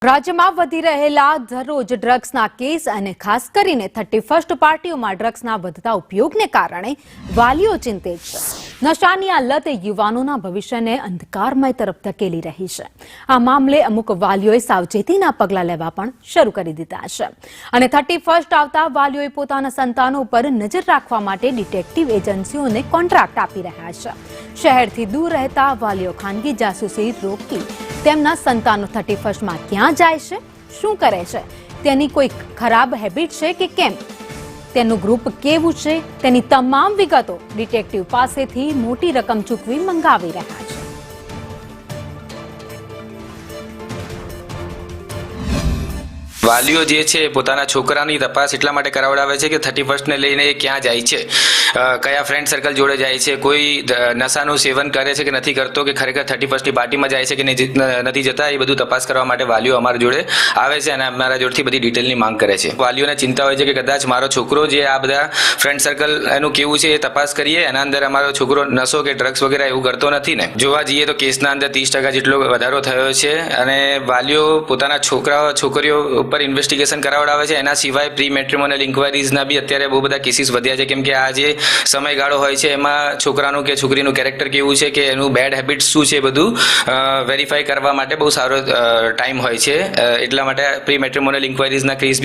રાજ્યમાં વધી રહેલા દરરોજ ડ્રગ્સના કેસ અને ખાસ કરીને 31st પાર્ટીઓમાં ડ્રગ્સના વધતા ઉપયોગને કારણે વાલીઓ ચિંતિત છે. નશાની આ લત યુવાનોના ભવિષ્યને અંધકારમય તરફ ધકેલી રહી છે. આ મામલે અમુક વાલીઓએ સાવચેતીના પગલાં લેવા પણ શરૂ કરી દીધા છે અને 31st આવતા વાલીઓએ પોતાના સંતાનો પર નજર રાખવા માટે ડિટેક્ટિવ એજન્સીઓને કોન્ટ્રાક્ટ આપી રહ્યા છે. શહેરથી દૂર રહેતા વાલીઓ ખાનગી જાસૂસી રોકી તેમના સંતાનો 31સ્ટમાં ક્યાં જાય છે, શું કરે છે, તેની કોઈ ખરાબ હેબિટ છે કે કેમ, તેનું ગ્રુપ કેવું છે, તેની તમામ વિગતો ડિટેક્ટિવ પાસેથી મોટી રકમ ચૂકવી મંગાવી રહ્યા છે. વાલીઓ જે છે પોતાના છોકરાની તપાસ એટલા માટે કરાવડાવે છે કે 31સ્ટને લઈને એ ક્યાં જાય છે, કયા ફ્રેન્ડ સર્કલ જોડે જાય છે, કોઈ નશાનું સેવન કરે છે કે નથી કરતો, કે ખરેખર 31સ્ટની પાર્ટીમાં જાય છે કે નથી જતા, એ બધું તપાસ કરવા માટે વાલીઓ અમારા જોડે આવે છે અને અમારા જોડથી બધી ડિટેલની માંગ કરે છે. વાલીઓને ચિંતા હોય છે કે કદાચ મારો છોકરો જે આ બધા ફ્રેન્ડ સર્કલ એનું કેવું છે એ તપાસ કરીએ, એના અંદર અમારો છોકરો નશો કે ડ્રગ્સ વગેરે એવું કરતો નથી ને. જોવા જઈએ તો કેસના અંદર 30% જેટલો વધારો થયો છે અને વાલીઓ પોતાના છોકરીઓ ઉપર ઇન્વેસ્ટિગેશન કરાવડાવે છે. એના સિવાય પ્રી મેટ્રિમોનિયલ ઇન્ક્વાયરીઝના બી અત્યારે બહુ બધા કેસીસ વધ્યા છે, કેમ કે આ જે સમયગાળો હોય છે એમાં છોકરાનું કે છોકરીનું કેરેક્ટર કેવું છે કે એનું બેડ હેબિટ શું છે બધું વેરીફાઈ કરવા માટે બહુ સારો ટાઈમ હોય છે. એટલા માટે પ્રી મેટ્રિમોનિયલ ઇન્ક્વાયરીઝના કેસ